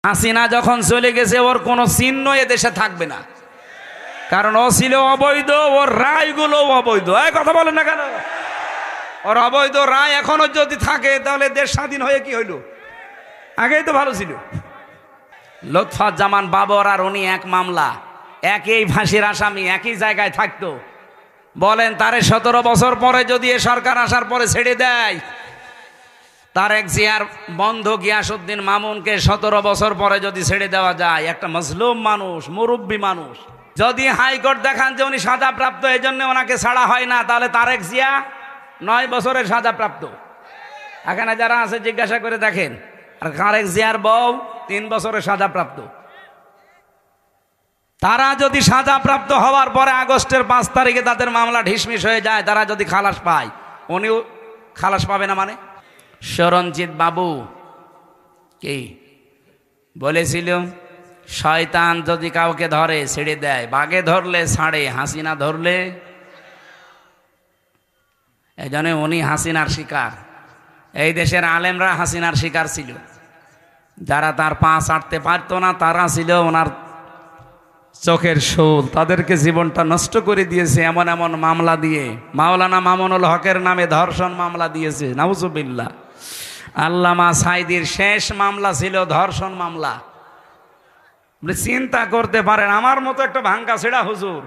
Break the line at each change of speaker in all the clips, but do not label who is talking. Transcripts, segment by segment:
হাসিনা যখন চলে গেছে ওর কোনো চিহ্ন এদেশে থাকবে না, কারণ ও ছিল অবৈধ, ওর রায়গুলো অবৈধ। এই কথা বলেন না কেন? ওর অবৈধ রায় এখনো যদি থাকে তাহলে দেশ স্বাধীন হয়ে কি হইল? আগেই তো ভালো ছিল। লুৎফুজ্জামান বাবর আর উনি এক মামলা, একই ফাঁসির আসামি, একই জায়গায় থাকতো। বলেন তারে 17 বছর পরে যদি এ সরকার আসার পরে ছেড়ে দেয়, তারেক জিয়ার বন্ধু গিয়াসউদ্দিন মামুনকে 17 বছর পরে যদি ছেড়ে দেওয়া যায়, একটা মজলুম মানুষ, মুরব্বী মানুষ, যদি হাইকোর্ট দেখান যে উনি সাজাপ্রাপ্ত, এই জন্য ওনাকে ছাড়া হয় না, তাহলে তারেক জিয়া 9 বছরের সাজাপ্রাপ্ত। এখানে যারা আছে জিজ্ঞাসা করে দেখেন। আর তারেক জিয়ার বউ 3 বছরের সাজাপ্রাপ্ত। তারা যদি সাজাপ্রাপ্ত হওয়ার পরে আগস্টের 5 তারিখে তাদের মামলা ঢিসমিস হয়ে যায়, তারা যদি খালাস পায়, উনিও খালাস পাবে না মানে? শরণজিৎ বাবু কি বলেছিল, শয়তান যদি কাউকে ধরে ছেড়ে দেয়, বাঘে ধরলে ছাড়ে, হাসিনা ধরলে। এই জন্য উনি হাসিনার শিকার। এই দেশের আলেমরা হাসিনার শিকার ছিল। যারা তার পা ছাড়তে পারতো না তারা ছিল ওনার চোখের শোল, তাদেরকে জীবনটা নষ্ট করে দিয়েছে এমন এমন মামলা দিয়ে। মাওলানা মামুনুল হকের নামে ধর্ষণ মামলা দিয়েছে, নাউজুবিল্লাহ। আল্লামা সাইদির শেষ মামলা ছিল ধর্ষণ মামলা। আপনি চিন্তা করতে পারেন, আমার মতো একটা ভাঙ্গা ছেঁড়া হুজুর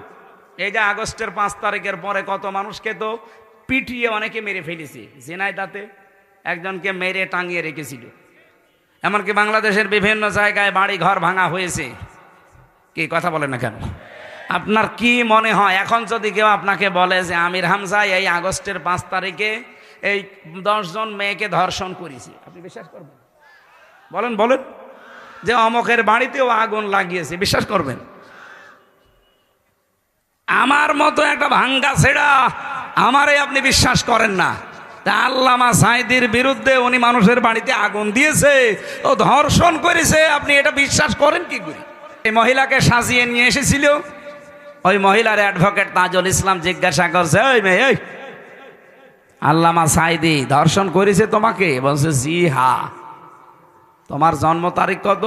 এই যে আগস্টের 5 তারিখের পরে কত মানুষকে তো পিটিয়ে অনেকে মেরে ফেলেছে। ঝিনাইদহে একজনকে মেরে টাঙিয়ে রেখেছিল। এমনকি বাংলাদেশের বিভিন্ন জায়গায় বাড়ি ঘর ভাঙা হয়েছে। কি কথা বলেন না কেন? আপনার কি মনে হয় এখন যদি কেউ আপনাকে বলে যে আমির হামজা এই আগস্টের 5 তারিখে এই 10 জন মেয়েকে ধর্ষণ করেছি, আপনি বিশ্বাস করবেন? বলেন বলেন। যে অমকের বাড়িতেও আগুন লাগিয়েছে, বিশ্বাস করবেন? আমার মতো একটা ভাঙ্গা ছেড়া আমারে আপনি বিশ্বাস করেন না। তা আল্লামা সাইদির বিরুদ্ধে উনি মানুষের বাড়িতে আগুন দিয়েছে, ও ধর্ষণ করেছে, আপনি এটা বিশ্বাস করেন কি করে? এই মহিলাকে সাজিয়ে নিয়ে এসেছিল, ওই মহিলার অ্যাডভোকেট তাজুল ইসলাম জিজ্ঞাসা করছে, ওই মেয়ে, ওই আল্লামা সাইদি ধর্ষণ করেছে তোমাকে? বলছে জি হ্যাঁ। তোমার জন্ম তারিখ কত?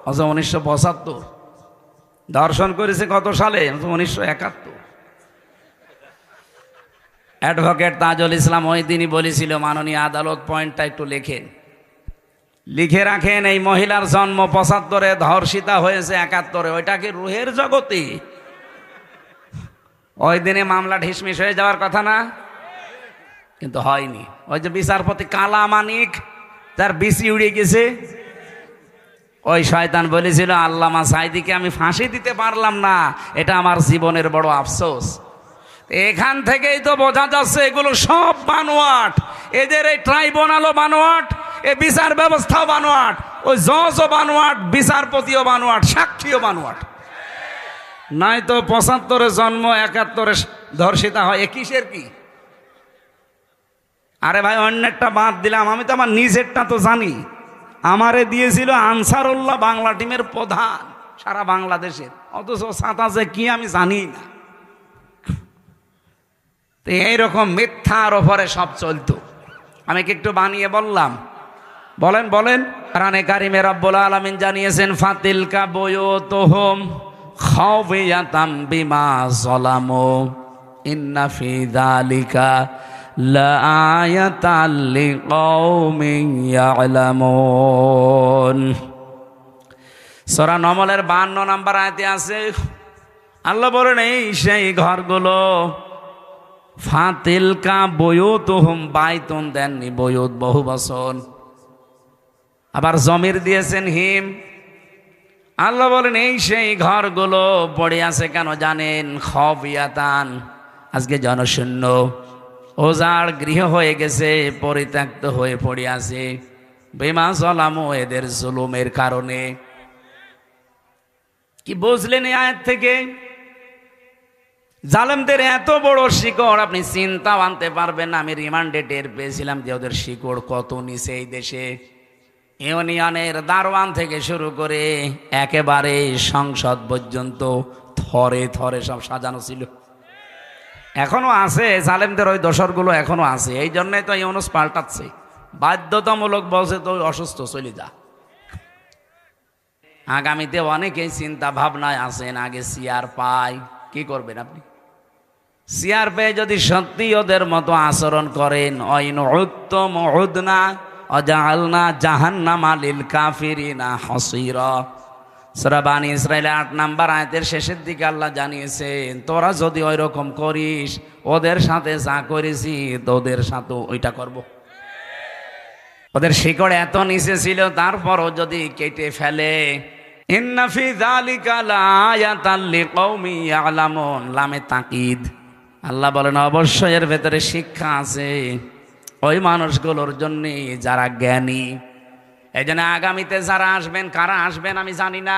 1975। ধর্ষণ করেছে কত সালে? 1971। অ্যাডভোকেট তাজুল ইসলাম ওই দিনই বলেছিল, মাননীয় আদালত পয়েন্টটা একটু লেখেন, লিখে রাখেন, এই মহিলার জন্ম 75-এ, ধর্ষিতা হয়েছে 71-এ। ওইটা কি রুহের জগতে? ওই দিনে মামলা ঢিসমিস হয়ে যাওয়ার কথা না? কিন্তু হয়নি। ওই যে বিচারপতি কালা মানিক, তার বিসি উড়ে গেছে, ওই শয়তান বলেছিল আল্লামা সাইদিকে আমি ফাঁসি দিতে পারলাম না, এটা আমার জীবনের বড় আফসোস। এখান থেকেই তো বোঝা যাচ্ছে এগুলো সব বানোয়াট। এদের এই ট্রাইব্যুনালও বানোয়াট, এ বিচার ব্যবস্থাও বানোয়াট, ওই জজও বানোয়াট, বিচারপতিও বানোয়াট, সাক্ষীও বানোয়াট। নাই তো 75-এ জন্ম, 71-এ ধর্ষিতা হয়, এ কিসের কি? আরে ভাই অন্যেরটা বাদ দিলাম, আমি তো আমার নিজেরটা তো জানি। আমারে দিয়েছিল আনসারুল্লাহ বাংলা টিমের প্রধান সারা বাংলাদেশের, অথচ সাঁতাজে কি আমি জানি না। তো এইরকম মিথ্যার ওপরে সব চলতো। আমি কি একটু বানিয়ে বললাম? বলেন বলেন। কোরআনে কারিমে রব্বুল আলামিন জানিয়েছেন, ফাতিলকা বুয়ুতুহুম খাওফিয়াতাম বিমা যালামু ইন্না ফি যালিকা লাআয়াতাল লিকাওমিন ইয়ালামুন। সূরা নমলের 52 নম্বর আয়াতে আছে, আল্লাহ বলেন এই সেই ঘরগুলো, ফাতিলকা বুয়ুতুহুম, বাইতুন দেননি, বুয়ুত বহু বচন, আবার জমির দিয়েছেন হিম। আল্লাহ বলেন এই সেই ঘরগুলো পড়ে আছে কেন জানেন? খাওফিয়াতান, আজকে জনশূন্য, ওজাড় গৃহ হয়ে গেছে, পরিত্যক্ত হয়ে পড়ে আছে, বিমা যালামু, এদের জুলুমের কারণে। কি বুঝলেন এই আয়াত থেকে? জালেমদের এত বড় শিকড় আপনি চিন্তাও আনতে পারবেন না। আমি রিমান্ডে টের পেয়েছিলাম যে ওদের শিকড় কত নিচে। এই দেশে ইউনিয়নের দারোয়ান থেকে শুরু করে একেবারে সংসদ পর্যন্ত থরে থরে সব সাজানো ছিল। এখনো আছে জালেমদের ওই দোসরগুলো, এখনো আছে। এই জন্যই তো ইউনুস পাল্টাচ্ছে, বাধ্যতামূলক বলছে তো অসুস্থ চলে যা। আগামীতে অনেকেই চিন্তা ভাবনায় আছেন, আগে সিয়ার পাই, কি করবেন আপনি? সিয়ার পেয়ে যদি সত্যি ওদের মতো আচরণ করেন, অইন উত্তম উদনা অজালনা জাহান্নামা লিল কাফিরিনা হাসিরা। সূরা বানী ইসরাঈল ৮ নাম্বার আয়াতের শেষের দিকে আল্লাহ জানিয়েছেন, তোরা যদি ওই রকম করিস, ওদের সাথে যা করেছি তোদের সাথে ওইটা করব। ওদের শিকড় এত নিচে ছিল, তারপরও যদি কেটে ফেলে। ইন্না ফি যালিকা লাআয়াতাল লিকওমি ইয়ালামুন, লামে তাকিদ। আল্লাহ বলেন অবশ্যই এর ভেতরে শিক্ষা আছে ওই মানুষগুলোর জন্য যারা জ্ঞানী। এই জন্য আগামীতে যারা আসবেন, কারা আসবেন আমি জানি না।